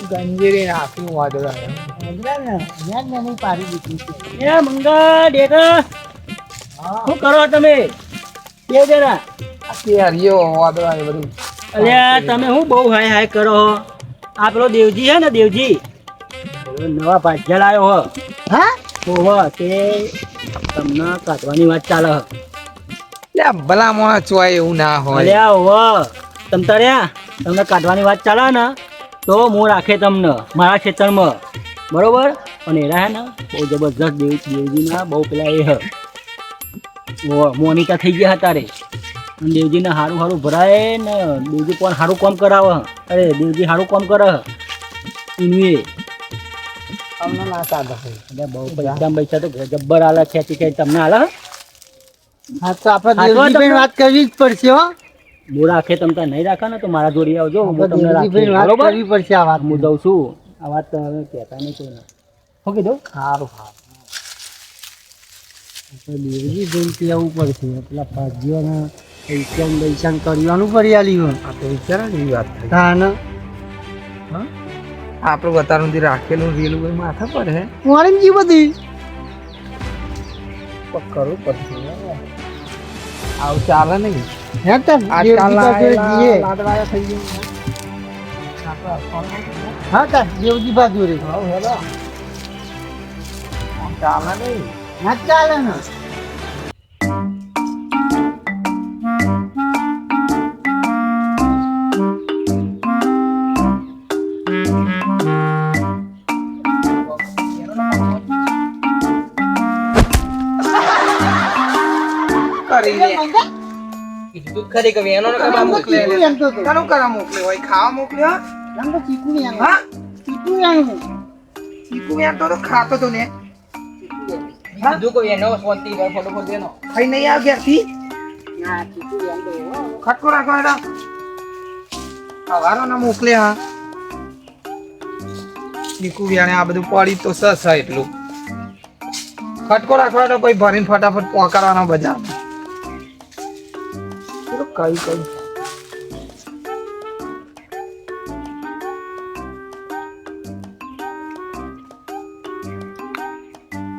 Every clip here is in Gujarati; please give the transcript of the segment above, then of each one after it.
ગંજીરી નાખી વાદળા નહીં પાડી દીધી છે એ મંગા ડેટા શું કરો તમે બે જણા હરિયો વાદળા એ બધું અલ્યા તમે શું બહુ હાય હાય કરો આ પેલો દેવજી હે ને દેવજી નવા ભાજ્યા લાવ્યો હો હા ઓહો તે તમને કાઢવાની વાત ચાલે લે ભલા મોણા ચોય એવું ના હોય અલ્યા ઓહો તમ તાર્યા તમને કાઢવાની વાત ચાલે ને તો હું રાખે તમને મારા ખેતરમાં બરોબર અને એરા હે ને બહુ જબરજસ્ત દેવજીના બહુ પેલા એ હ મોનિકા થઈ ગયા હતા રે અને દેવજીને સારું સારું ભરાય ને દેવજી પણ સારું કામ કરાવે અરે દેવજી સારું કામ કરે એનું તમને ના ચાલે એટલે બહુ પૈસા તો જબ્બર આલે ખેંચી ખેંચી તમને આલે હા તો આપણે દેવજી વાત કરવી જ પડશે હો હું રાખે તમે નહીં રાખે ને તો મારા જોડી આવજો હું તમને વાત કરવી પડશે આ વાત હું દઉં છું આ વાત તો હવે કહેતા નહીં કોઈને શું કીધું સારું સારું દેવજી બેનથી આવવું પડશે પેલા ભાગ્યોને પૈસા કરવાનું પડી આલ્યું આ તો વિચારા જેવી વાત થઈ હા ને હા આપણું બતારું રાખેલું રેલું ભાઈ માથા પર હે વાણી બધી કરવું પડશે આવું ચાલે નહીં હા તા દેવજી બાજુ રે ચાલે નહીં ના ચાલે ને ખરી કે એનો મોકલે કાનું કરા મોકલે હોય ખાવા મોકલ્યો એમ તો ચીકુ ને હા ચીકુ ને ચીકુ યાર તો ખાતો તો ને કીધું કે એનો શાંતિ ફટોફટ દેનો ખાઈ નહીં આવ ગયા થી ના ચીકુ એમ તો ખટકો રાખો એના હવાનો ના મોકલે હા ચીકુ વ્યાણે આ બધું પડી તો સસ એટલું ખટકો રાખવાનો કોઈ ભરીને ફટાફટ પોકારવાનો બજાર કઈ કઈ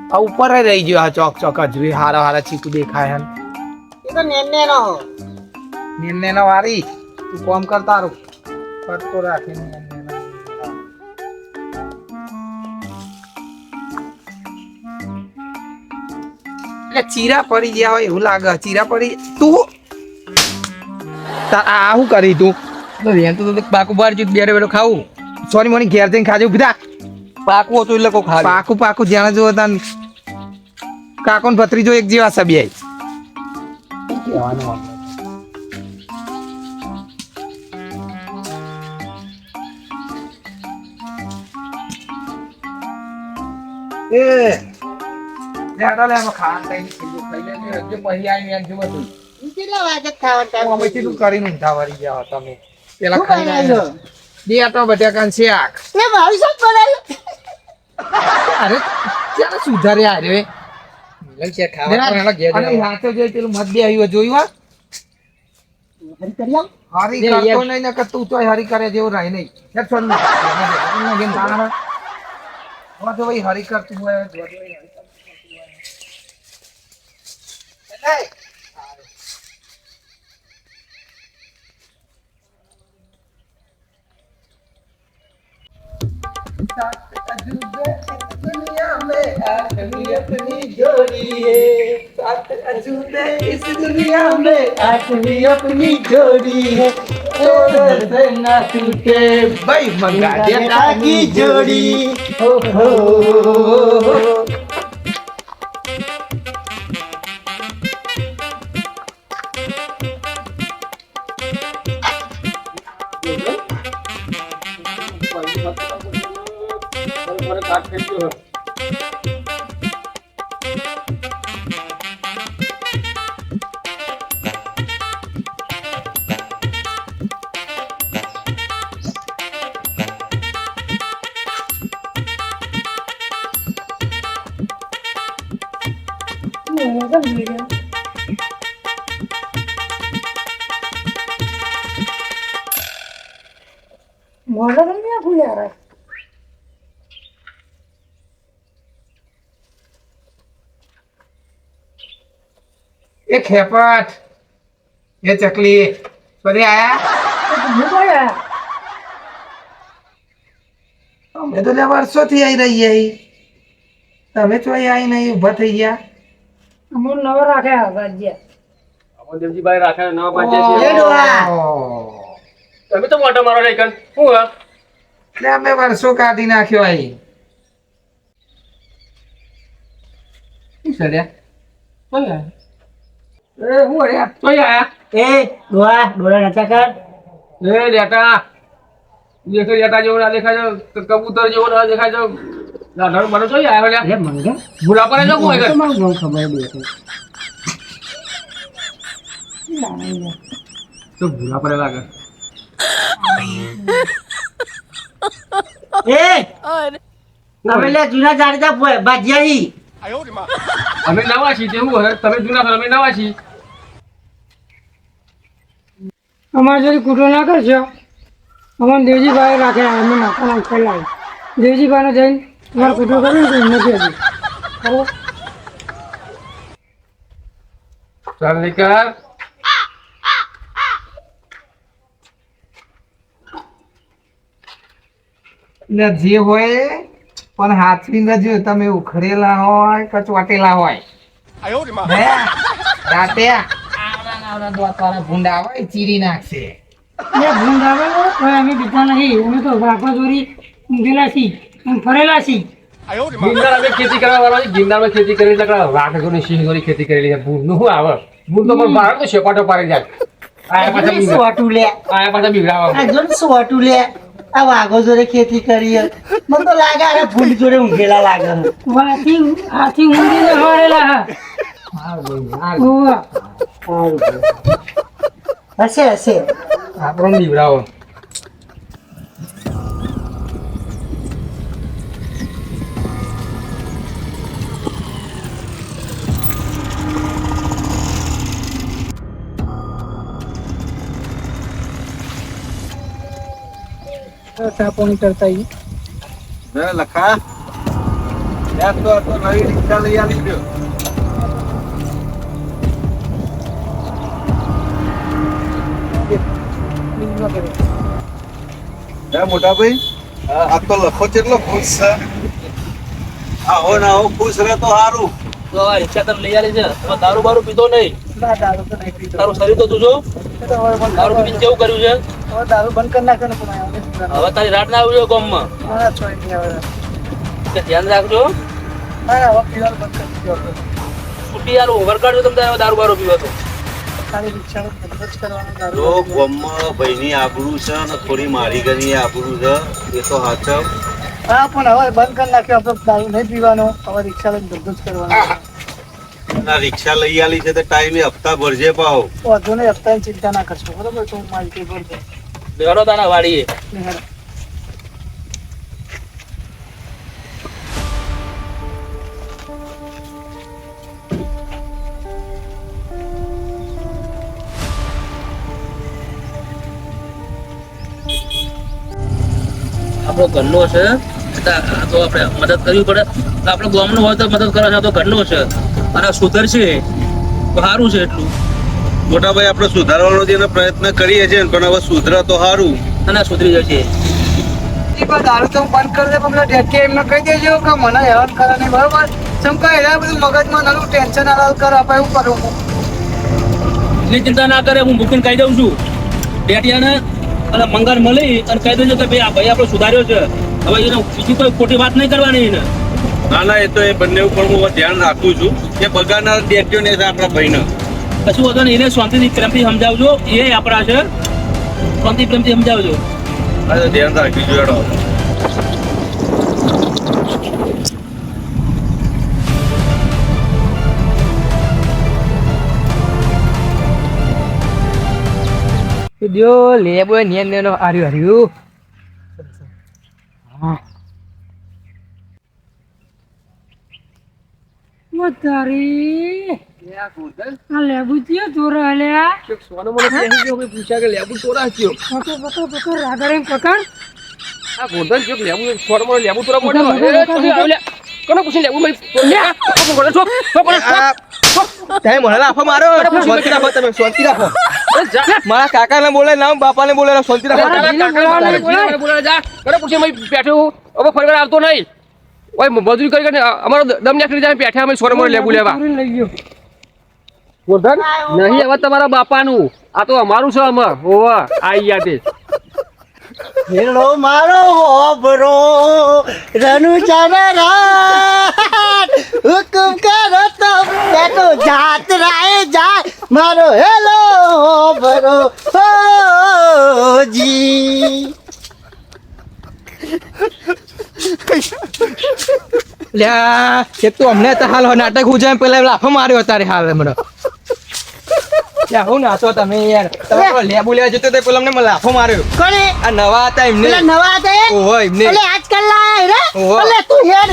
આ ઉપર રહી ગયો આ ચોક ચોક હજુ હારા હારા ચીકુ દેખાય એ તો નેનો નિર્ણય ના વારી તું કોમ કરતા રહો ફટકો રાખીને ચીરા પડી ગયા હોય એવું લાગે ચીરા પડી તું આ શું કરી તું વેન તો પાકું બહાર જુ બેરે બેઠો ખાવું સોની મોની ઘેર જઈને ખાજે ઉભી પાકું હતું એટલે કોઈ ખાય પાકું પાકું જ્યાં જો તા કાકો ને ભત્રીજો એક જેવા સબી કહેવાનું એ લેડા લે ખાન તઈ ખાઈ લે જો પછી આઈ મેં જો બધું કેટલા વાગે ખાવા ટાઈમ અમે કેટલું કરીને ઊંધા વળી ગયા તમે પેલા ખાઈ આવ્યો બેટો બટાકાન શાક એ મારી સાથે બનાવ્યું અરે ક્યાં સુધારે આરે લંચે ખાવા પણ ઘેર અને હાથો જે પેલું મત બે આવ્યો જોયું હરી કરી આવ હરી કરતો નહીં ને કે તું તોય હરી કરે જેવું રહી નહીં યાર છોડ ને જેમ તારા હવે તો ભાઈ હરી કરતું હોય दुनिया में आठवीं अपनी जोड़ी है सात अजूबे इस दुनिया में आठवीं अपनी जोड़ी है जोड़ से ना टूटे भाई मंगा देता की जोड़ी हो मोहल्ला नहीं है भूल आ रहा है એ ખેપટ એ ચકલી બધે આયા અમે તો વર્ષોથી આવી રહી હી તમે તો અહીં નહીં ઊભા થઈ ગયા અમૂલ નવો રાખ્યા ભાજ્યા દેવજીભાઈ રાખે નવા એ પાંચે ડોહા. તમે તો મોટો મારો નહીં કર હું હા એટલે અમે વર્ષો કાઢી નાખ્યો અહીં શું સડ્યા એ હું અરે તોય આયા એ ડોહા ડોળા નતા કર એ લેટા દેખે લેટા જેવો ના દેખાય છે કબૂતર જેવો ના દેખાય છે લાડો મને તોય આયા લે અરે મંગા ભૂલા પડે છે કોઈ તમારું બહુ ખબર બેઠે તો ભૂલા પડે લાગે એ અમે લે જૂના જાણીતા ભાજ્યાઈ અમે નવા છીએ તે હું હે તમે જૂના છો અમે નવા છીએ અમારે જોડે કૂટો ના કરશો અમારે દેવજીભાઈ રાખ્યા અમે નાખવાના ખેલાય દેવજીભાઈને જઈને તમારે કૂટો કર્યું ને નથી હજી બરાબર ચાલ નિકાર એટલે જે હોય પણ હાથવી ન જો તમે ઉખરેલા હોય કે ચોટેલા હોય હે? રાતે આવડા દોતારા ભૂંડા હોય ચીરી નાખશે એ ભૂંડ આવે ને તો અમે બીતા નહીં અમે તો વાપા દોરી ઊંઘેલા છીએ અને ફરેલા છીએ ગિરનાર અમે ખેતી કરવા વાળા છીએ ગિરનારમાં ખેતી કરી એટલે વાઘોની સિંહોની ખેતી કરેલી છે ભૂંડ નું શું આવે ભૂંડ તો પણ બહાર તો શેપાટો પાડી જાય આયા પાછા બીવડા- સોટું લે આયા પાછા બીવડાવા આ જો ને સોટું લે આ વાઘો જોડે ખેતી કરી મને તો લાગે અરે ભૂંડ જોડે ઊંઘેલા લાગે હાથી ઊંઘીને હવારેલા હા ઓવા. હશે હશે આપણો બીવડાવો ચા પાણી કરતા ઈ. લખા તો નવી રિક્ષા લઈ આવી ગયો મોટા ભાઈ આ તો લખો કેટલો ખુશ છે આવો ને આવો ખુશ રહે તો સારું તો આ રિક્ષા તને લઈ આવી છે તો દારૂ બારૂ પીતો નહીં તારું શરીર તો તું જો દારૂ પીને કેવું કર્યું છે દારૂ બંધ કરી નાખ્યો ને પણ હવે તારી રાત ના આવજો ગામમાં કે ધ્યાન રાખજો છૂટી યાર ઓવર કાઢજો તમે તારે દારૂ બારૂ પીવો તો જો ગામમાં ભાઈની આબરૂ છે ને થોડી મારી ઘરની આબરૂ છે એ તો હાચવ હા પણ હવે બંધ કરી નાખ્યો આપણે દારૂ નહીં પીવાનો હવે રિક્ષા લઈને ધંધો જ કરવાનો ના રિક્ષા લઈ આલી છે તો ટાઈમે હપ્તા ભરજે પાવ વાંધો નહીં હપ્તાની ચિંતા ના કરશો બરોબર તો હું મારી ભર દે બેહરો તાના વાડીએ આપણો ઘરનો છે આ તો આપણે મદદ કરવી પડે તો આપણે ગામનો હોય તો મદદ કરે છે આ તો ઘરનો છે અને સુધરશે તો સારું છે એટલું મોટા ભાઈ આપણે સુધારવાનો જેનો પ્રયત્ન કરીએ છીએ ને, પણ હવે સુધરે તો સારું અને સુધરી જશે દારૂ તો બંધ કરી દે પણ ડેકે એમને કહી દેજો કે મને હેરાન કરે નહીં બરોબર ચમકા એના બધું મગજમાં નાનું ટેન્શન આલાલ કરે આપણે એવું કરું એટલી ચિંતા ના કરે હું બુકિંગ કહી દઉં છું ડેટિયાને અને મંગળ મળી અને કહી દેજો કે ભાઈ આ ભાઈ આપણો સુધાર્યો છે હવે એને બીજી કોઈ ખોટી વાત નહીં કરવાની એને ના ના એ તો એ બંને ઉપર હું ધ્યાન રાખું છું કે બગાડનાર દેખ્યો ને આપણા ભાઈને કશું વધુ નહીં એને શાંતિથી પ્રેમથી સમજાવજો એ આપણા છે શાંતિ પ્રેમથી સમજાવજો હા તો ધ્યાન રાખી જોડો જો લેબો નિયન નેનો આર્યું હર્યું તારી આ લેબુ થયો ચોરા હલ્યા સોનો મને કહી ગયો કે પૂછ્યા કે લેબુ ચોરા થયો પકડ રાગર એમ પકડ આ ગોધન જો લેબુ સોનો મને લેબુ ચોરા મોડ્યો એ તો આવલે કોને પૂછી લેબુ મેં લે આ ગોધન છો તમે મને લાફો મારો શાંતિ રાખો તમે શાંતિ રાખો મારા કાકાને બોલે ના બાપાને બોલે શાંતિ રાખો બોલાવે જા કરે પૂછે મેં પેઠું હવે ફરીવાર આવતો નહીં ઓય મજૂરી કરી અમારો દમ નીકળી જાય પેઠે અમે સોરે મોરે લેબુ લેવા લઈ ગયો ગોરધન નહીં હવે તમારા બાપાનું આ તો અમારું છે અમે ઓવા આઈ યાદે હેલો મારો હોબરો રનુ ચાનરા હુકમ કરો તો બેટો જાત રાય જાય મારો હેલો હોબરો જી લ્યા એક તો અમને તો હાલ નાટક હું જાય પેલા લાફો માર્યો તારે હાલ હમણાં લ્યા હું નાચો તમે યાર તમે લેબુ લેવા જતો તો પેલા અમને લાફો માર્યો કોણે આ નવા હતા એમને પેલા નવા હતા એ ઓહો એમને એટલે આજકાલ લાય રે ઓહો. એટલે તું હેડ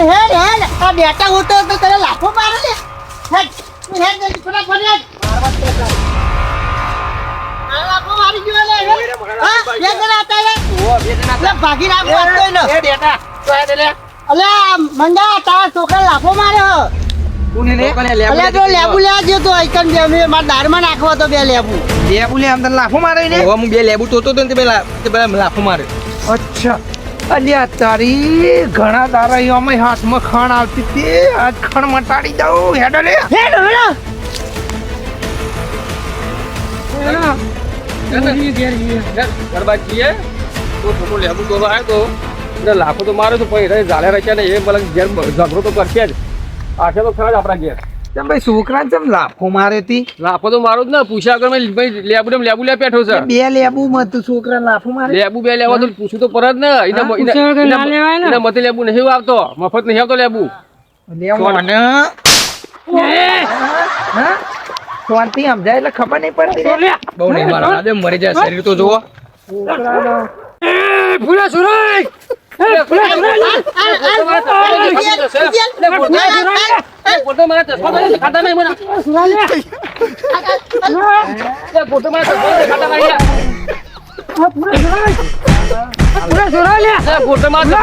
આ બેટા ઉતો તો તને લાફો મારે લે હેડ તું હેડ જલ્દી ફટાફટ હેડ આ લાફો મારી ગયો લે હા બે જણા હતા રે એટલે ભાગી રાખ વાતો ને એ બેટા તો આ દે લે અલે મંગા તારા છોકરા લાફો માર્યો કોને લે કોને લેબુ અલે તો લેબુ લેવા ગયો તો આઈકન બે મે માર દારમાં નાખવા તો બે લેબુ લેબુ લે આમ તને લાફો મારે ને ઓહો હું બે લેબુ તોતો તો ને તે પેલા લાફો માર્યો અચ્છા અલ્યા તારી ઘણા દારા અમે હાથમાં ખણ આવતી હતી આજ ખણ મટાડી દઉં હેડો લે હેડ ગરબાજીએ તો છોકરો લેબુ તો આવ્યો તો એટલે લાખો તો મારે તો પછી રહી ઝાલે રચ્યા ને એ ભલે ઘેર ઝઘડો તો કરશે જ આશે તો ખરા જ આપણા ઘેર તેમ ભાઈ છોકરાને તેમ લાફો મારે તી લાફો તો મારો જ ને પૂછ્યા આગળ મેં ભાઈ લેબુ લે પેઠો છે બે લેબુ મત છોકરા લાફો મારે લેબુ બે લેવા તો પૂછું તો પરત ને પૂછ્યા વગર ના લેવાય ને. એના મતે લેબુ નહીં આવતો મફત નહીં આવતો લેબુ મને હા શાંતિ સમજાય એટલે ખબર નહીં પડતી બહુ નહીં મારા આદે મરી જાય શરીર તો જોવો ફૂલા સુરાય પોતો મારા ચશ્મા ખાતા નહીં મને પોતો મારા ચશ્મા ખાતા નહીં ફૂલા સુરાય પોતો મારા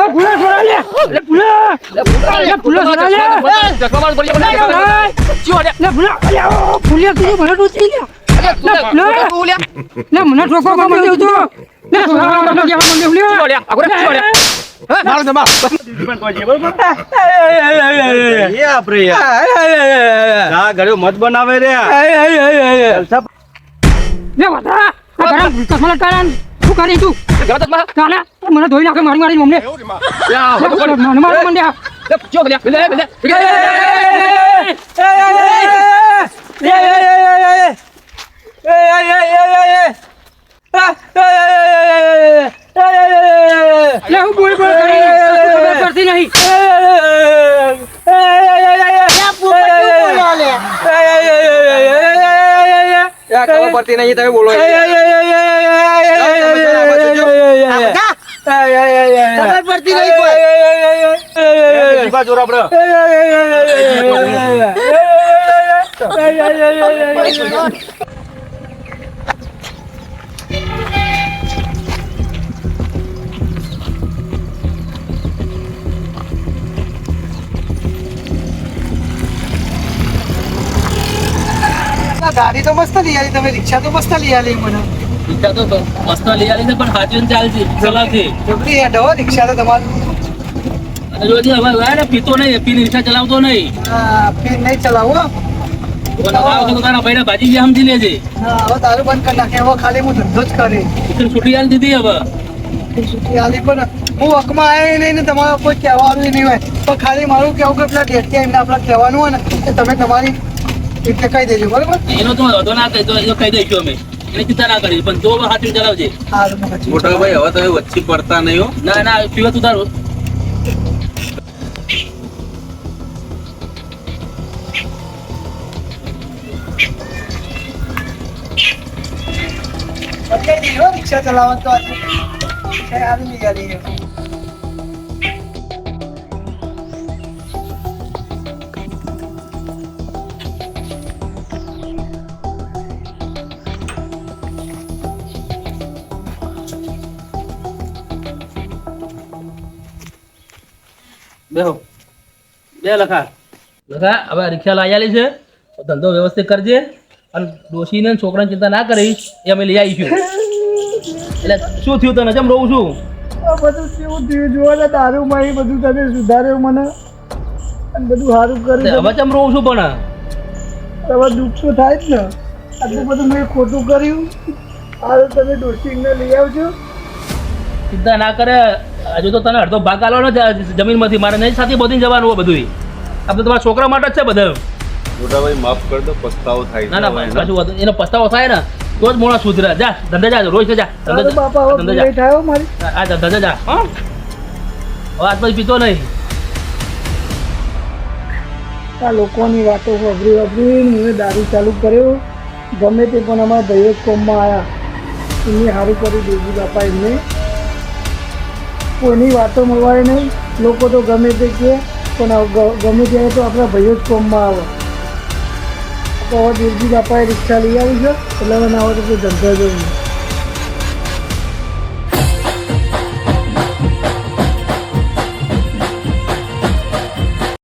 ફૂલા સુરાય ફૂલા સુરાય ફૂલા સુરાય ચશ્મા મારા પડી ફૂલિયા તું મને ડૂસી લે મને ઠોકો કામ દેવ તો લે સુરાય મને કેવા મને ફૂલિયા મારો તો મારો એ આપરે આ ઘરે મત બનાવે રે લે વાતા આ ગરમ કસમલા તારાન શું કરી તું તાના મને ધોઈ નાખે મારી મારી મમ્મી મને મારી મંડ્યા લે હું બોલ બોલ કરી કરતી નહીં ખબર પડતી નહીં તમે બોલો ખબર પડતી નહીં કોઈ જોર આપડે ગાડી તો મસ્ત લઈ આલી તમે રિક્ષા તો મસ્ત લઈ આલી મને રિક્ષા તો મસ્ત લઈ આલી છે પણ હાચવીને ચાલશે ચલાવશે છોકરી હેડો રિક્ષા તો તમારું અને જોજે હવે હોય ને પીતો નહીં પીને રિક્ષા ચલાવતો નહીં ફેર નહીં ચલાવો તો તારા ભાઈને ભાજી ગયા સમજી લેજે હવે તારું બંધ કરી નાખે હવે ખાલી હું ધંધો જ કરે એટલે છૂટી આલી દીધી હવે છૂટી આલી પણ હું હકમાં આવ્યો નહીં ને તમારે કોઈ કહેવાનું નહીં હોય પણ ખાલી મારું કહેવું કે પેલા ડેટથી એમને આપણે કહેવાનું હોય ને કે તમે તમારી રીતે કહી દેજો બરાબર એનો તો વધો ના કહી તો એ કહી દઈશું અમે એને ચિંતા ના કરી પણ તો હાથવી ચલાવજે સારું મગજ મોટા ભાઈ હવે તમે વચ્ચે પડતા નહીં હો ના ના પીવા તું તારું રિક્ષા ચલાવવાનું તો આજે ખ્યાલ નહીં આલી બેહો બે લખા હવે રિક્ષા લાવી છે ધંધો વ્યવસ્થિત કરજે અને ડોશીને છોકરાની ચિંતા ના કરીશ એ અમે લઈ આવીશું એટલે શું થયું તને જેમ રહું છું આ બધું કેવું થયું જુઓ ને દારૂમાં એ બધું તમે સુધાર્યું મને અને બધું સારું કર્યું હવે ચમ રહું છું પણ હવે દુઃખ તો થાય જ ને આટલું બધું મેં ખોટું કર્યું હાલ તમે ડોસીને લઈ આવજો ચિંતા ના કરે હજુ તો તને અડધો ભાગ આલો ને જમીનમાંથી મારે નહીં સાથે બધી જવાનું હોય બધું આપણે તમારા છોકરા માટે જ છે બધા મોટાભાઈ માફ કરી દો પસ્તાવો થાય ના ના ભાઈ પાછું એનો પસ્તાવો થાય ને તો જ મોડા સુધરે જા ધંધે જા રોજ જા તારો બાપા હવે ધંધે ભૂલાઈ થયો મારી આ ધંધે જા હા હવે આજ પછી પીતો નહીં આ લોકોની વાતો વબરીને મેં દારૂ ચાલુ કર્યો ગમે તે પણ અમારા ભાઈઓ જ કોમમાં આવ્યા એમને સારું કર્યું દેવજી બાપા એમને કોઈની વાતો મળવાય નહીં લોકો તો ગમે તે કહે પણ ગમે ત્યારે તો આપણા ભાઈઓ જ કોમમાં આવે તો હવે દેવજી બાપાએ રિક્ષા લઈ આવી છે એટલે હવે ના હોય તો કોઈ ધંધો જ નહીં